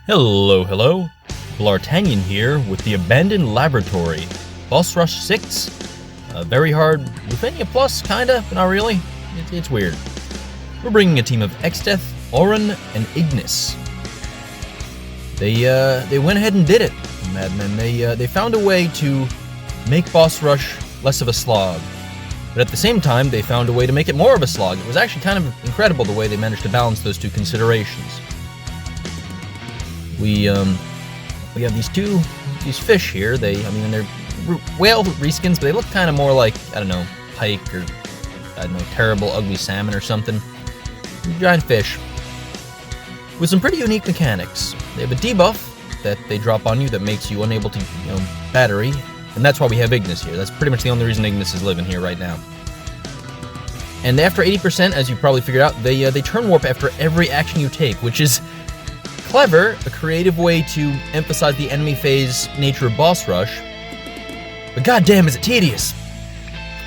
Hello. Bl'Artagnan here with the Abandoned Laboratory. Boss Rush 6. Very hard. Ruthenia Plus, kinda, but not really. It's weird. We're bringing a team of Exdeath, Oren, and Ignis. They went ahead and did it, madmen. They found a way to make Boss Rush less of a slog. But at the same time, they found a way to make it more of a slog. It was actually kind of incredible the way they managed to balance those two considerations. We have these fish here. They're whale reskins, but they look kind of more like, I don't know, pike or, I don't know, terrible, ugly salmon or something. Giant fish. With some pretty unique mechanics. They have a debuff that they drop on you that makes you unable to, battery. And that's why we have Ignis here. That's pretty much the only reason Ignis is living here right now. And after 80%, as you probably figured out, they turn warp after every action you take, which is clever, a creative way to emphasize the enemy phase nature of Boss Rush. But goddamn, is it tedious!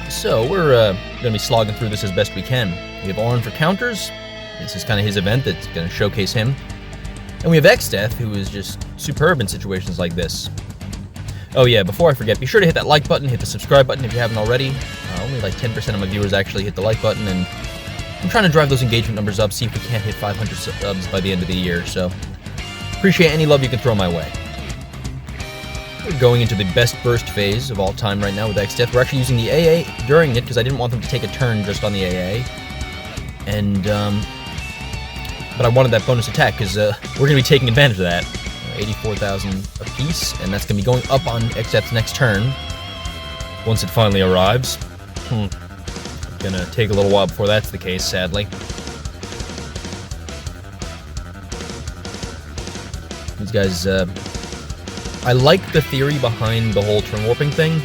So we're gonna be slogging through this as best we can. We have Oren for counters. This is kind of his event that's gonna showcase him. And we have Exdeath, who is just superb in situations like this. Oh yeah, before I forget, be sure to hit that like button, hit the subscribe button if you haven't already. Only like 10% of my viewers actually hit the like button, and I'm trying to drive those engagement numbers up, see if we can't hit 500 subs by the end of the year, so appreciate any love you can throw my way. We're going into the best burst phase of all time right now with Exdeath. We're actually using the AA during it, because I didn't want them to take a turn just on the AA. And, but I wanted that bonus attack, because we're going to be taking advantage of that. 84,000 apiece, and that's going to be going up on Exdeath's next turn, once it finally arrives. Gonna take a little while before that's the case, sadly. These guys, I like the theory behind the whole turn warping thing.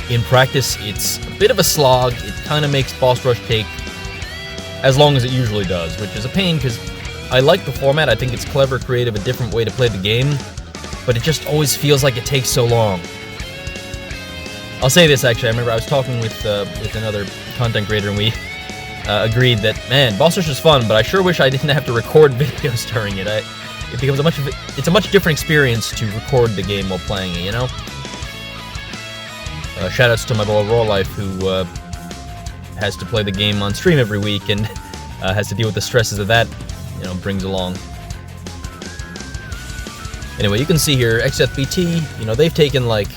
In practice, it's a bit of a slog. It kind of makes Boss Rush take as long as it usually does, which is a pain, because I like the format. I think it's clever, creative, a different way to play the game, but it just always feels like it takes so long. I'll say this, actually. I remember I was talking with another content creator, and we agreed that, man, Boss Rush is fun, but I sure wish I didn't have to record videos during it. It becomes it's a much different experience to record the game while playing it, Shoutouts to my boy Raw Life, who has to play the game on stream every week and has to deal with the stresses of that, brings along. Anyway, you can see here, Exdeath BT, they've taken like,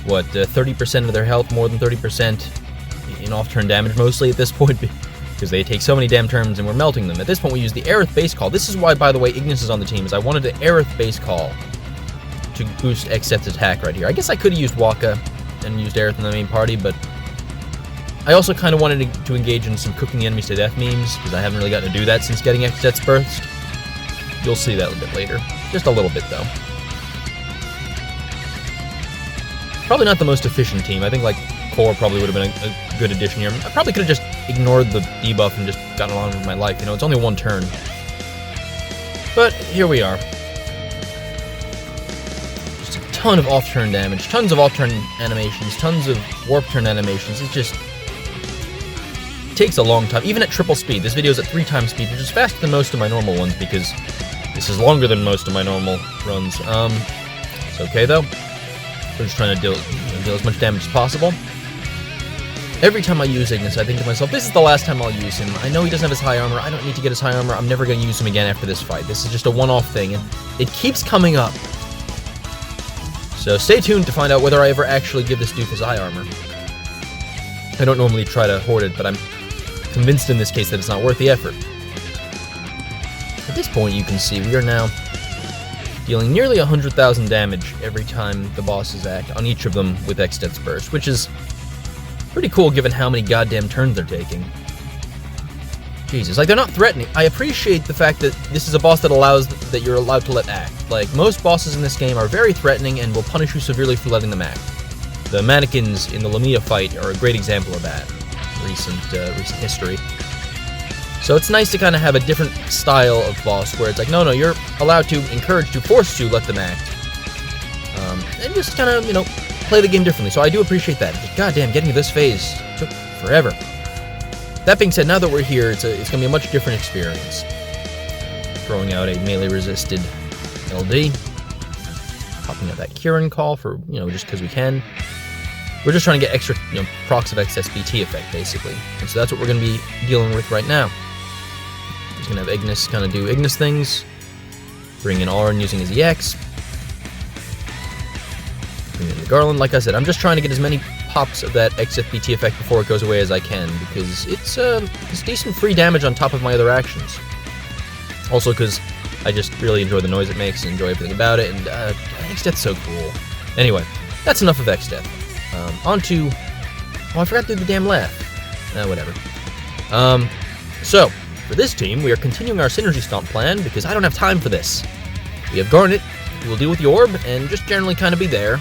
30% of their health, more than 30% in off-turn damage, mostly at this point, because they take so many damn turns and we're melting them. At this point, we use the Aerith base call. This is why, by the way, Ignis is on the team, is I wanted the Aerith base call to boost Exdeath's attack right here. I guess I could have used Waka and used Aerith in the main party, but I also kind of wanted to engage in some cooking enemies to death memes, because I haven't really gotten to do that since getting Exdeath's burst. You'll see that a bit later. Just a little bit, though. Probably not the most efficient team. I think, Core probably would have been a good addition here. I probably could have just ignored the debuff and just gotten along with my life. It's only one turn. But here we are. Just a ton of off-turn damage, tons of off-turn animations, tons of warp-turn animations. It just takes a long time. Even at triple speed. This video is at 3 times speed, which is faster than most of my normal ones, because this is longer than most of my normal runs. It's okay, though. We're just trying to deal as much damage as possible. Every time I use Ignis, I think to myself, this is the last time I'll use him. I know he doesn't have his high armor. I don't need to get his high armor. I'm never going to use him again after this fight. This is just a one-off thing, and it keeps coming up. So stay tuned to find out whether I ever actually give this dude his high armor. I don't normally try to hoard it, but I'm convinced in this case that it's not worth the effort. At this point, you can see we are now dealing nearly 100,000 damage every time the bosses act, on each of them with Exdeath's burst, which is pretty cool given how many goddamn turns they're taking. Jesus, they're not threatening. I appreciate the fact that this is a boss that you're allowed to let act. Most bosses in this game are very threatening and will punish you severely for letting them act. The mannequins in the Lamia fight are a great example of that, recent history. So it's nice to kind of have a different style of boss where it's no, you're allowed to, encourage to, force to let them act. And just kind of, play the game differently. So I do appreciate that. But goddamn, getting to this phase took forever. That being said, now that we're here, it's going to be a much different experience. Throwing out a melee-resisted LD. Popping out that Kieran call for, just because we can. We're just trying to get extra, procs of excess BT effect, basically. And so that's what we're going to be dealing with right now. He's going to have Ignis kind of do Ignis things. Bring in Auron using his EX. Bring in the Garland. Like I said, I'm just trying to get as many pops of that excess BT effect before it goes away as I can, because it's decent free damage on top of my other actions. Also because I just really enjoy the noise it makes and enjoy everything about it, and X-Death's so cool. Anyway, that's enough of X-Death. On to... Oh, I forgot to do the damn laugh. Whatever. So, for this team, we are continuing our Synergy Stomp plan, because I don't have time for this. We have Garnet, who will deal with the Orb, and just generally kind of be there.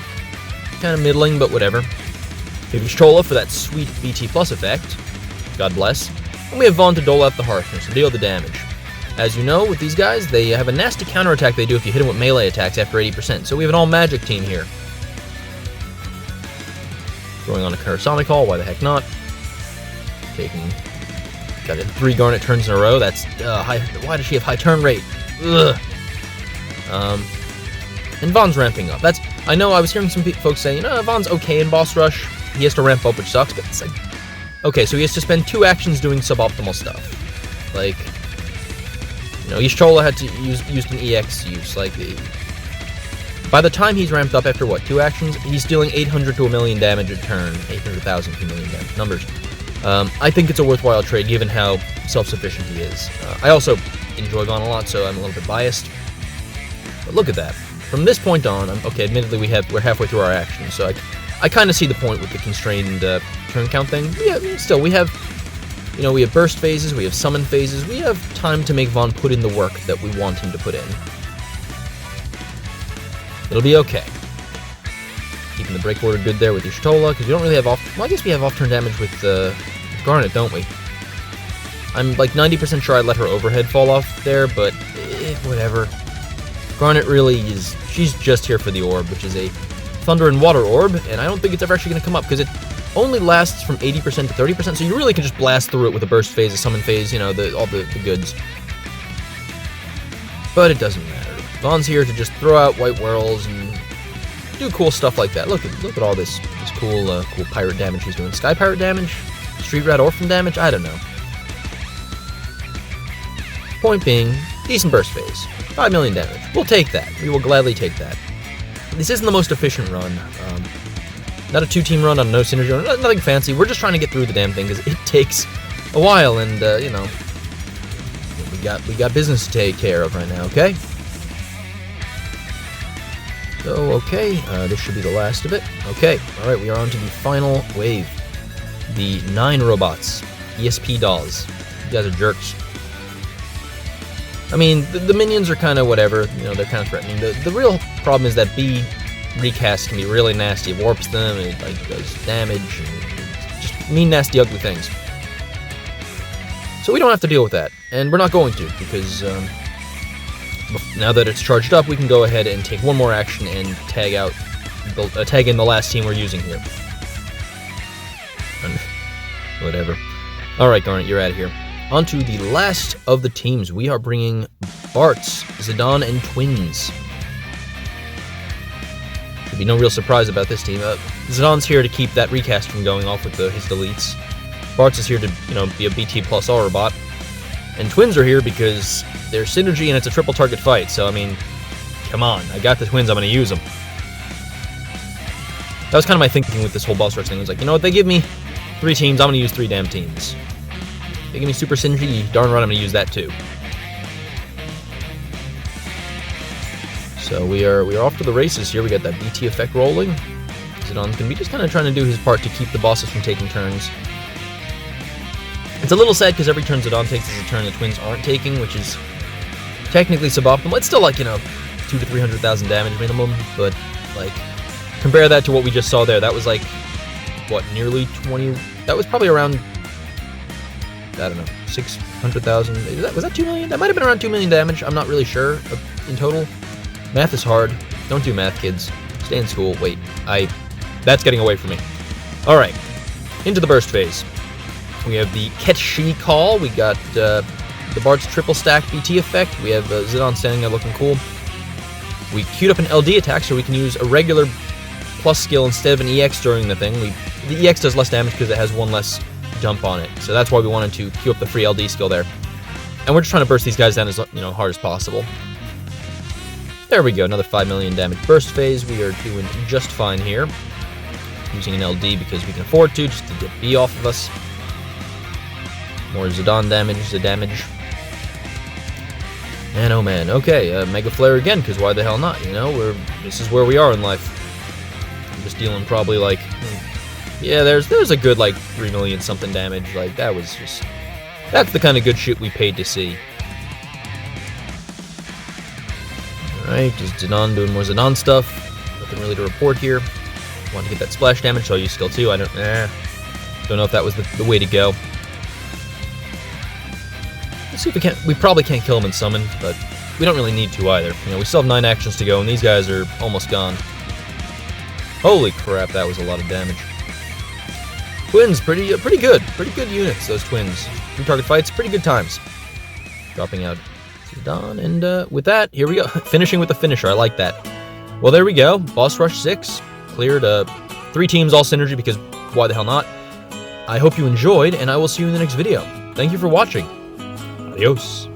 Kind of middling, but whatever. We have Y'shtola for that sweet BT plus effect. God bless. And we have Vaughn to dole out the harshness, to deal the damage. As you know, with these guys, they have a nasty counterattack they do if you hit them with melee attacks after 80%, so we have an all-magic team here. Throwing on a Karasami call, why the heck not? Got it 3 Garnet turns in a row, that's high. Why does she have high turn rate? Ugh. And Vaughn's ramping up. I know I was hearing some folks saying, Vaughn's okay in boss rush. He has to ramp up, which sucks, but it's like... Okay, so he has to spend 2 actions doing suboptimal stuff. Like... Y'shtola had to used an EX use, by the time he's ramped up after, 2 actions, he's dealing 800 to a million damage a turn, 800,000 to a million damage, numbers. I think it's a worthwhile trade, given how self-sufficient he is. I also enjoy Vaughn a lot, so I'm a little bit biased. But look at that. From this point on, okay, admittedly we're halfway through our action, so I kind of see the point with the constrained turn count thing. Yeah, still, we have... we have burst phases, we have summon phases, we have time to make Vaughn put in the work that we want him to put in. It'll be okay. Keeping the break order good there with Y'shtola, because we don't really have off... Well, I guess we have off-turn damage with Garnet, don't we? I'm like 90% sure I let her overhead fall off there, but whatever. Garnet really is... She's just here for the orb, which is a Thunder and Water orb, and I don't think it's ever actually going to come up, because it only lasts from 80% to 30%, so you really can just blast through it with a burst phase, a summon phase, all the goods. But it doesn't matter. Vaughn's here to just throw out white whirls and do cool stuff like that. Look at all this cool pirate damage he's doing. Sky pirate damage? Street rat orphan damage? I don't know. Point being, decent burst phase. 5 million damage. We'll take that. We will gladly take that. This isn't the most efficient run. Not a 2-team run on no synergy run. Nothing fancy. We're just trying to get through the damn thing because it takes a while, and we got business to take care of right now. Okay. So okay, this should be the last of it. Okay. All right. We are on to the final wave. The 9 robots, ESP dolls. You guys are jerks. I mean, the minions are kind of whatever. They're kind of threatening. The real problem is that B recast can be really nasty. It warps them, it does damage, and just mean, nasty, ugly things. So we don't have to deal with that, and we're not going to, because now that it's charged up, we can go ahead and take one more action and tag in the last team we're using here. Whatever. All right, Garnet, you're out of here. On to the last of the teams. We are bringing Bartz, Zidane, and Twins. Should be no real surprise about this team. Zidane's here to keep that recast from going off with his deletes. Bartz is here to, be a BT plus all robot. And Twins are here because they're synergy and it's a triple target fight. So, I mean, come on. I got the Twins, I'm going to use them. That was kind of my thinking with this whole boss rush thing. It was like, you know what, they give me 3 teams, I'm going to use 3 damn teams. They give me super synergy, darn right I'm going to use that too. So we are off to the races here. We got that BT effect rolling. Zidane's going to be just kind of trying to do his part to keep the bosses from taking turns. It's a little sad because every turn Zidane takes is a turn the Twins aren't taking, which is technically suboptimal. It's still like, 200,000 to 300,000 damage minimum, but like compare that to what we just saw there. That was like, what, nearly 20? That was probably around, I don't know, 600,000. Was that 2 million? That might have been around 2 million damage. I'm not really sure in total. Math is hard. Don't do math, kids. Stay in school. Wait, that's getting away from me. All right, into the burst phase. We have the Ketshi call. We got the Bart's triple stack BT effect. We have Zidane standing there looking cool. We queued up an LD attack so we can use a regular plus skill instead of an EX during the thing. The EX does less damage because it has one less jump on it, so that's why we wanted to queue up the free LD skill there. And we're just trying to burst these guys down as hard as possible. There we go, another 5 million damage burst phase. We are doing just fine here. Using an LD because we can afford to, just to get B off of us. More Zidane damage, And oh man, okay, Mega Flare again, because why the hell not, this is where we are in life. I'm just dealing probably like, yeah, there's a good like 3 million something damage, like that's the kind of good shit we paid to see. Alright, just Zidane doing more Zidane stuff, nothing really to report here. Want to get that splash damage, so I'll use skill 2, don't know if that was the way to go. Let's see if we can't. We probably can't kill him in summon, but we don't really need to either. We still have 9 actions to go, and these guys are almost gone. Holy crap, that was a lot of damage. Twins, pretty good. Pretty good units, those twins. 3 target fights, pretty good times. Dropping out Zidane, and with that, here we go. Finishing with the finisher, I like that. Well, there we go. Boss Rush 6. Cleared 3 teams all synergy, because why the hell not? I hope you enjoyed, and I will see you in the next video. Thank you for watching. Adios.